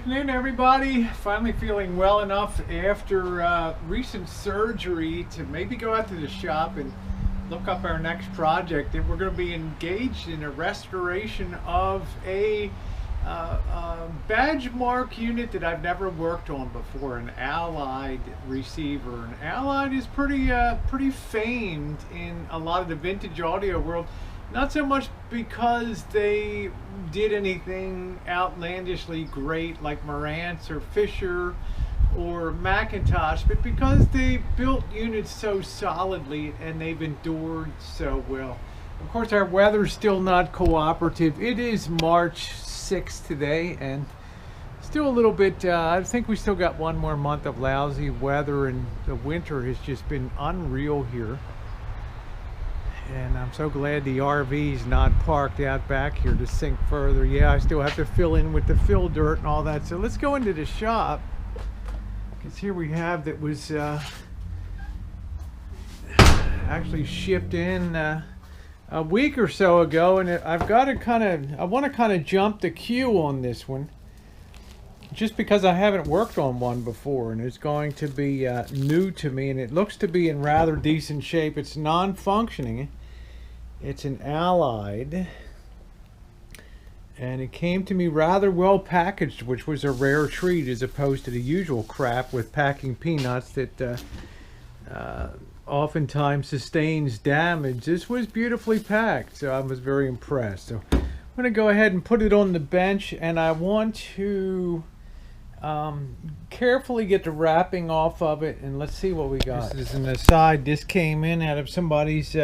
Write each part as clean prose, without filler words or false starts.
Afternoon, everybody. Finally feeling well enough after recent surgery to maybe go out to the shop and look up our next project. And we're going to be engaged in a restoration of a badge mark unit that I've never worked on before, an Allied receiver. An Allied is pretty famed in a lot of the vintage audio world. Not so much because they did anything outlandishly great like Marantz or Fisher or Macintosh, but because they built units so solidly and they've endured so well. Of course, our weather's still not cooperative. It is March 6th today, and still a little bit, I think we still got one more month of lousy weather, and the winter has just been unreal here. And I'm so glad the RV's not parked out back here to sink further. Yeah, I still have to fill in with the fill dirt and all that. So let's go into the shop, because here we have that was actually shipped in a week or so ago, and I've got to I want to kind of jump the queue on this one, just because I haven't worked on one before, and it's going to be new to me, and it looks to be in rather decent shape. It's non-functioning. It's an Allied, and it came to me rather well packaged, which was a rare treat as opposed to the usual crap with packing peanuts that oftentimes sustains damage. This was beautifully packed, so I was very impressed. So I'm going to go ahead and put it on the bench, and I want to carefully get the wrapping off of it, and let's see what we got. This is an aside. This came in out of somebody's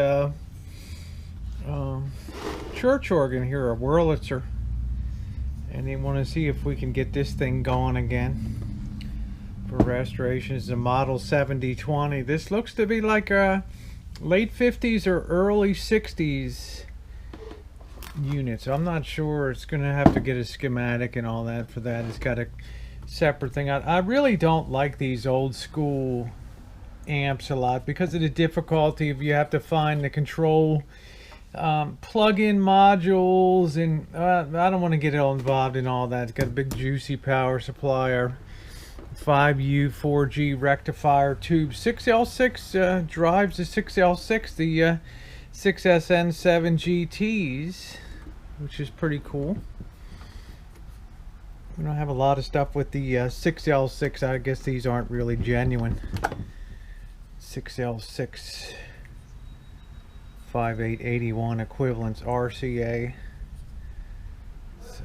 church organ here, a Wurlitzer, and they want to see if we can get this thing going again for restoration. It's a model 7020. This looks to be like a late 50s or early 60s unit, so I'm not sure. It's gonna have to get a schematic and all that for that. It's got a separate thing. I really don't like these old school amps a lot because of the difficulty of you have to find the control plug-in modules, and I don't want to get all involved in all that. It's got a big juicy power supply, our 5U 4G rectifier tube, 6L6 drives the 6L6, the 6SN7 GTs, which is pretty cool. We don't have a lot of stuff with the 6L6. I guess these aren't really genuine 6L6 5881 equivalents RCA. So,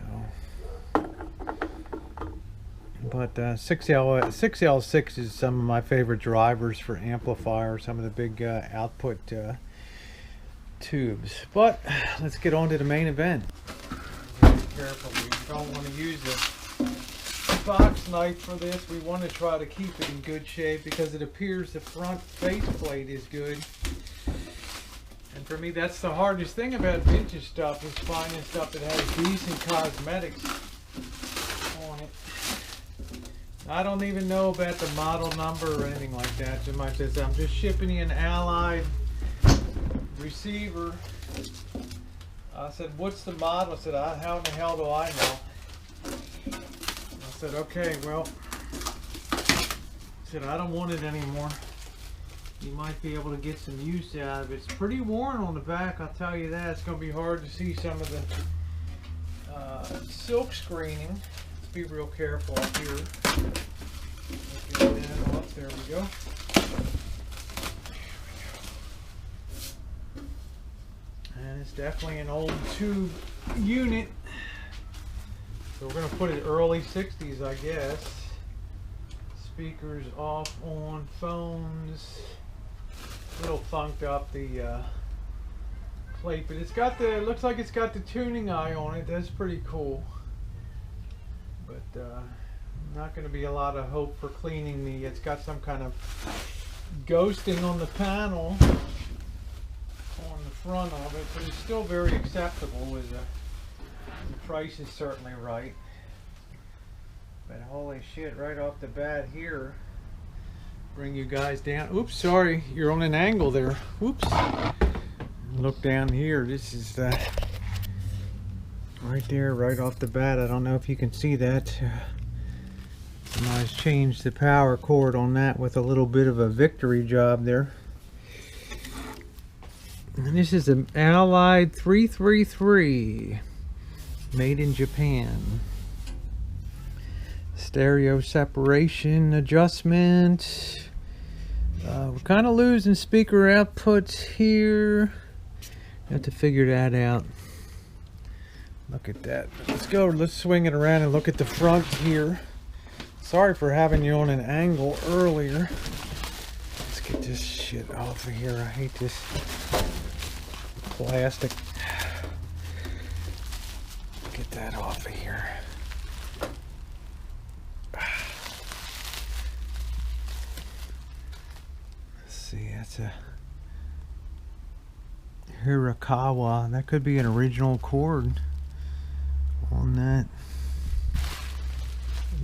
but 6L6 is some of my favorite drivers for amplifiers, some of the big output tubes. But let's get on to the main event. Be careful, we don't want to use a box knife for this. We want to try to keep it in good shape because it appears the front faceplate is good. And for me, that's the hardest thing about vintage stuff, is finding stuff that has decent cosmetics on it. I don't even know about the model number or anything like that. So much as I'm just shipping you an Allied receiver. I said, what's the model? I said, how in the hell do I know? I said, okay, well, I said, I don't want it anymore. You might be able to get some use out of it. It's pretty worn on the back, I'll tell you that. It's going to be hard to see some of the silk screening. Let's be real careful up here. Let's get that off. There we go. And it's definitely an old tube unit. So we're going to put it early 60s, I guess. Speakers off, on, phones. A little funked up the plate, but it's got the, looks like it's got the tuning eye on it. That's pretty cool. But not going to be a lot of hope for cleaning the, it's got some kind of ghosting on the panel on the front of it, but it's still very acceptable. With the price is certainly right. But holy shit, right off the bat here, bring you guys down. Oops, sorry, you're on an angle there. Oops. Look down here. This is right there, right off the bat. I don't know if you can see that. I just changed the power cord on that with a little bit of a victory job there. And this is an Allied 333, made in Japan. Stereo separation adjustment. We're kind of losing speaker outputs here. Have to figure that out. Look at that. Let's go. Let's swing it around and look at the front here. Sorry for having you on an angle earlier. Let's get this shit off of here. I hate this plastic. Get that off of here. Let's see. That's a Hirakawa. That could be an original chord on that,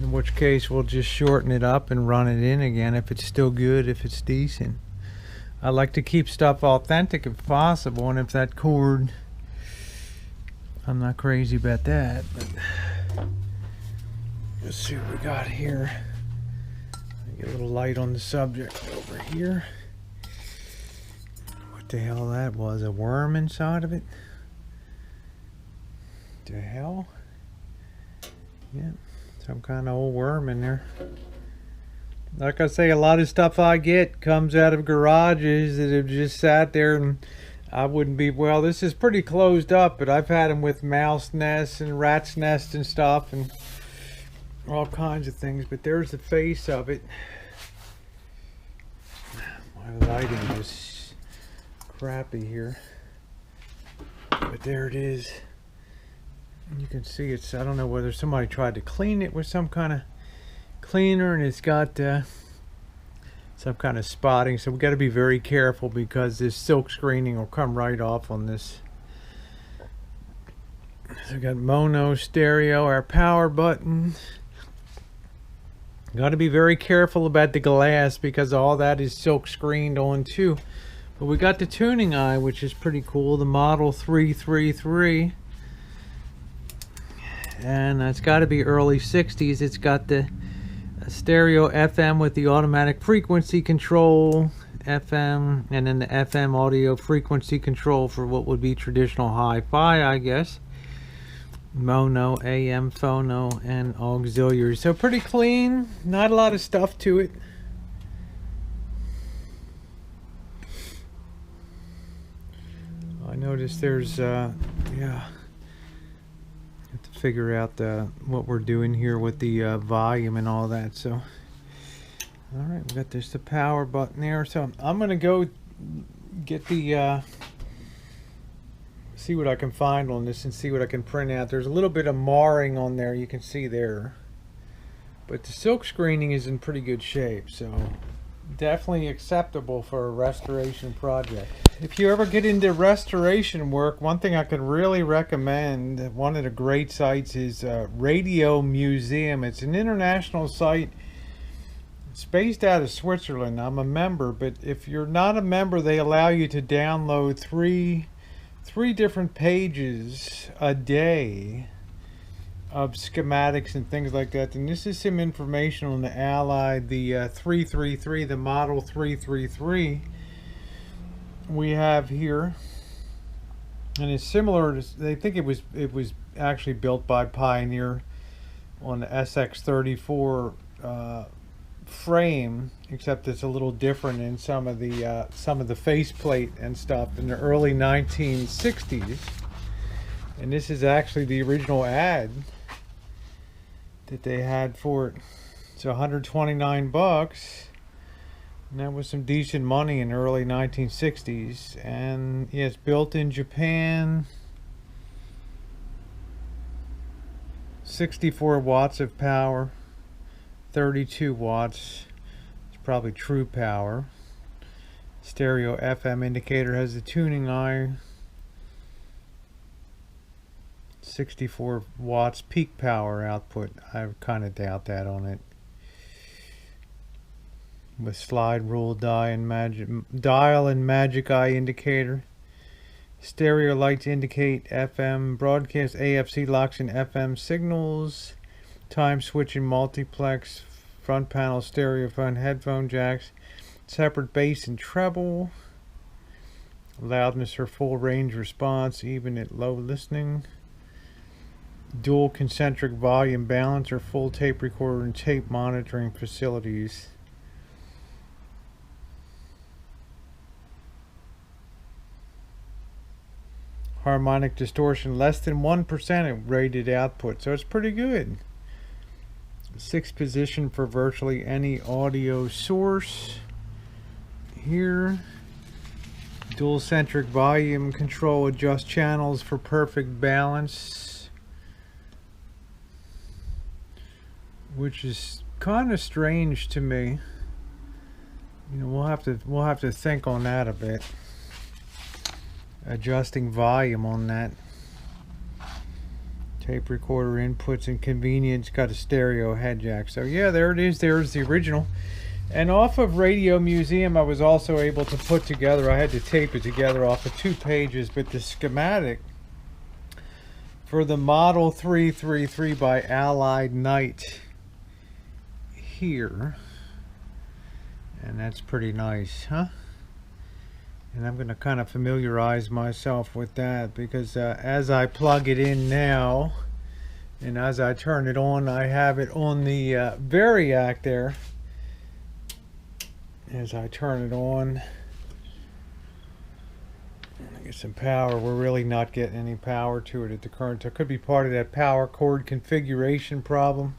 in which case we'll just shorten it up and run it in again if it's still good, if it's decent. I like to keep stuff authentic if possible, and if that chord, I'm not crazy about that, but let's see what we got here. Get a little light on the subject over here. What the hell that was, a worm inside of it? The hell? Yeah, some kind of old worm in there. Like I say, a lot of stuff I get comes out of garages that have just sat there, and I wouldn't be, well, this is pretty closed up, but I've had them with mouse nests and rat's nests and stuff and all kinds of things. But there's the face of it. My lighting is crappy here, but there it is. You can see it's, I don't know whether somebody tried to clean it with some kind of cleaner, and it's got some kind of spotting, so we got to be very careful because this silk screening will come right off on this. So we got mono, stereo, our power button. Got to be very careful about the glass because all that is silk screened on too. But we got the tuning eye, which is pretty cool, the model 333. And it's got to be early 60s. It's got the stereo FM with the automatic frequency control, FM, and then the FM audio frequency control for what would be traditional hi-fi, I guess. Mono, AM, phono, and auxiliary. So pretty clean, not a lot of stuff to it. I noticed there's, yeah. Have to figure out what we're doing here with the volume and all that. So all right, we got the power button there, so I'm gonna go get the see what I can find on this and see what I can print out. There's a little bit of marring on there, you can see there, but the silk screening is in pretty good shape, so definitely acceptable for a restoration project. If you ever get into restoration work, one thing I could really recommend, one of the great sites is Radio Museum. It's an international site. It's based out of Switzerland. I'm a member, but if you're not a member, they allow you to download three different pages a day of schematics and things like that. And this is some information on the Allied, the 333, the model 333 we have here, and it's similar to, they think it was actually built by Pioneer on the SX34 frame, except it's a little different in some of the faceplate and stuff in the early 1960s. And this is actually the original ad that they had for it. It's 129 bucks, and that was some decent money in the early 1960s. And yeah, it's built in Japan. 64 watts of power, 32 watts. It's probably true power. Stereo FM indicator, has the tuning eye. 64 watts peak power output. I kind of doubt that on it. With slide rule dial and magic eye indicator. Stereo lights indicate FM broadcast. AFC locks in FM signals. Time switching multiplex. front panel stereophone, headphone jacks, separate bass and treble, loudness or full range response, even at low listening, dual concentric volume balance or full tape recorder and tape monitoring facilities. Harmonic distortion less than 1% at rated output, so it's pretty good. 6 position for virtually any audio source. Here, dual centric volume control, adjust channels for perfect balance, which is kind of strange to me. You know, we'll have to think on that a bit. Adjusting volume on that. Tape recorder inputs and convenience, got a stereo head jack. So yeah, there it is. There's the original. And off of Radio Museum, I was also able to put together, I had to tape it together off of 2 pages, but the schematic for the Model 333 by Allied Knight here. And that's pretty nice, huh? And I'm going to kind of familiarize myself with that, because as I plug it in now and as I turn it on, I have it on the Variac there. As I turn it on, I get some power. We're really not getting any power to it at the current. It could be part of that power cord configuration problem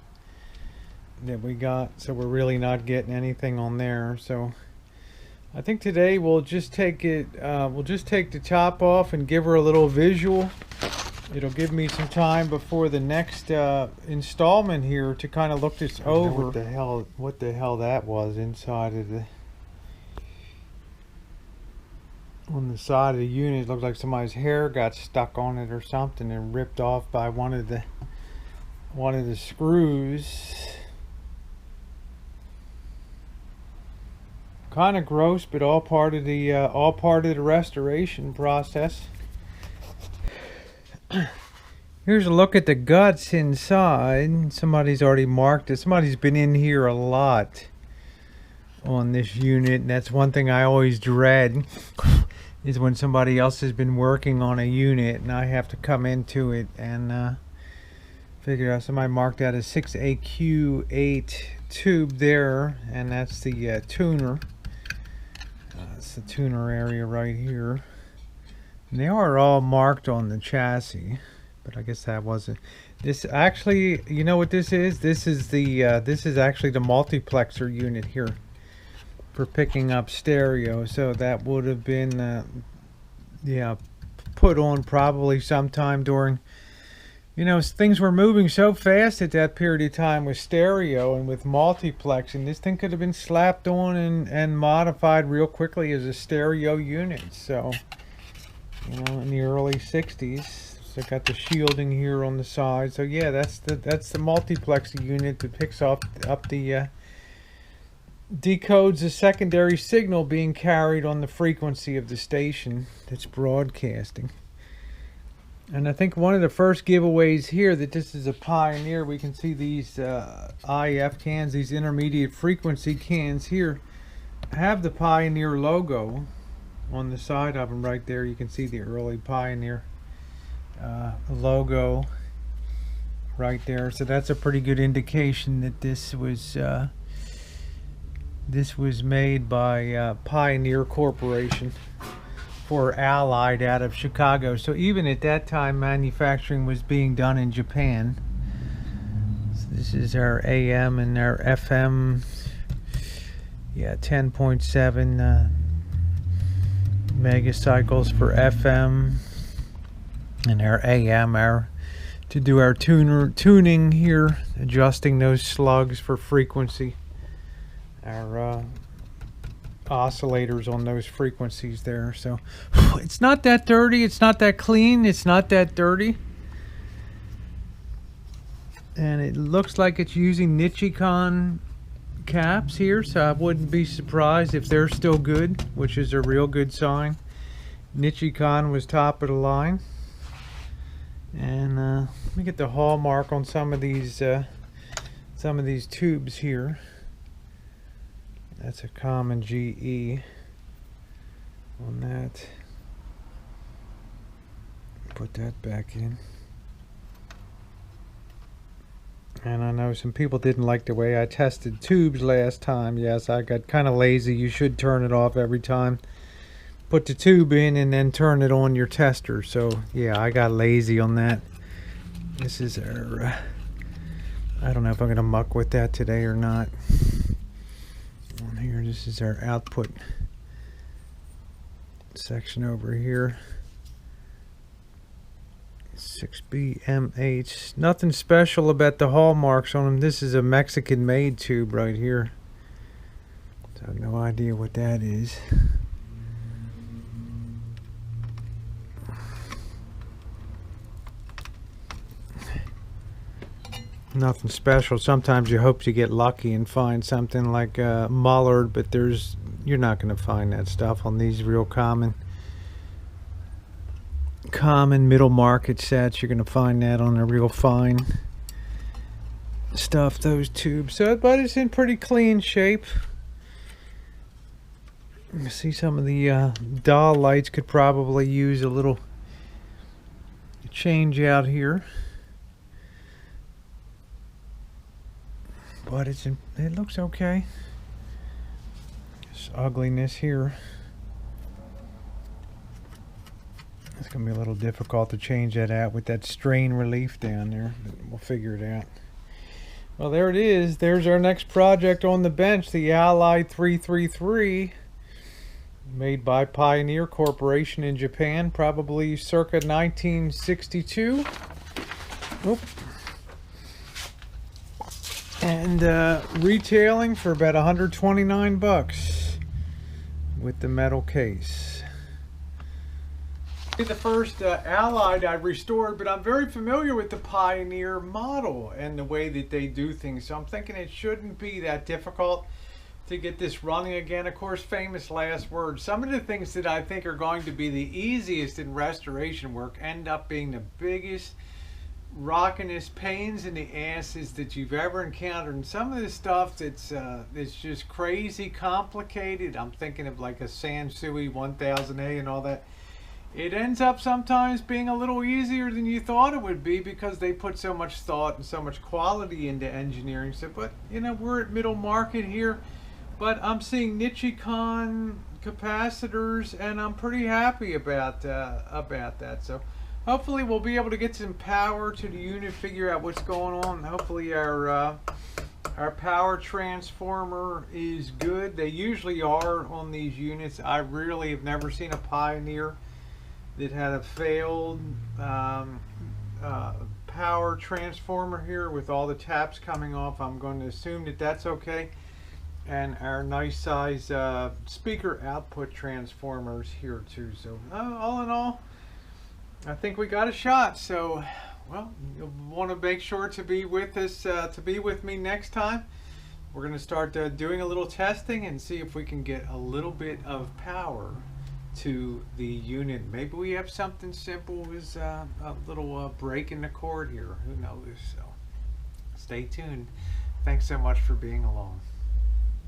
that we got, so we're really not getting anything on there. So I think today we'll just take it, we'll just take the top off and give her a little visual. It'll give me some time before the next installment here to kind of look this over. What the hell that was inside of the, on the side of the unit. It looked like somebody's hair got stuck on it or something and ripped off by one of the screws. Kind of gross, but all part of the restoration process. Here's a look at the guts inside. Somebody's already marked it. Somebody's been in here a lot on this unit, and that's one thing I always dread is when somebody else has been working on a unit and I have to come into it and figure out. Somebody marked out a 6AQ8 tube there, and that's the tuner. It's the tuner area right here. And they are all marked on the chassis, but I guess that wasn't. This actually, you know what this is? This is the this is actually the multiplexer unit here for picking up stereo. So that would have been yeah, put on probably sometime during, you know, things were moving so fast at that period of time with stereo and with multiplexing. This thing could have been slapped on and modified real quickly as a stereo unit. So, you know, in the early 60s. So got the shielding here on the side. So yeah, that's the multiplexer unit that picks up the decodes the secondary signal being carried on the frequency of the station that's broadcasting. And I think one of the first giveaways here that this is a Pioneer, we can see these IF cans, these intermediate frequency cans here, have the Pioneer logo on the side of them right there. You can see the early Pioneer logo right there. So that's a pretty good indication that this was made by Pioneer Corporation for Allied out of Chicago. So even at that time, manufacturing was being done in Japan. So this is our AM and our FM. Yeah, 10.7 megacycles for FM, and our AM, to do our tuning here, adjusting those slugs for frequency. Our oscillators on those frequencies there. So it's not that dirty, it's not that clean, it's not that dirty, and it looks like it's using Nichicon caps here, so I wouldn't be surprised if they're still good, which is a real good sign. Nichicon was top of the line. And let me get the hallmark on some of these some of these tubes here. That's a common GE on that. Put that back in. And I know some people didn't like the way I tested tubes last time. Yes, I got kind of lazy. You should turn it off every time. Put the tube in and then turn it on your tester. So yeah, I got lazy on that. This is our I don't know if I'm gonna muck with that today or not. On here, this is our output section over here. 6BMH. Nothing special about the hallmarks on them. This is a Mexican made tube right here. So I have no idea what that is. Nothing special. Sometimes you hope you get lucky and find something like a Mullard, but you're not going to find that stuff on these real common middle market sets. You're going to find that on the real fine stuff, those tubes. So, but it's in pretty clean shape. You see some of the dial lights could probably use a little change out here. But it looks okay. This ugliness here. It's going to be a little difficult to change that out with that strain relief down there, but we'll figure it out. Well, there it is. There's our next project on the bench, the Ally 333, made by Pioneer Corporation in Japan, probably circa 1962. Oop. And retailing for about 129 bucks with the metal case. The first Allied I've restored, but I'm very familiar with the Pioneer model and the way that they do things, so I'm thinking it shouldn't be that difficult to get this running again. Of course, famous last words. Some of the things that I think are going to be the easiest in restoration work end up being the biggest rockinest pains in the asses that you've ever encountered. And some of this stuff that's it's just crazy complicated. I'm thinking of like a Sansui 1000A and all that. It ends up sometimes being a little easier than you thought it would be because they put so much thought and so much quality into engineering. So, but you know, we're at middle market here, but I'm seeing Nichicon capacitors and I'm pretty happy about that. So hopefully we'll be able to get some power to the unit, figure out what's going on. Hopefully our power transformer is good. They usually are on these units. I really have never seen a Pioneer that had a failed power transformer here with all the taps coming off. I'm going to assume that that's okay. And our nice size speaker output transformers here too. So all in all, I think we got a shot. So, well, you'll want to make sure to be with us, to be with me next time. We're going to start doing a little testing and see if we can get a little bit of power to the unit. Maybe we have something simple as a little break in the cord here. Who knows? So, stay tuned. Thanks so much for being along.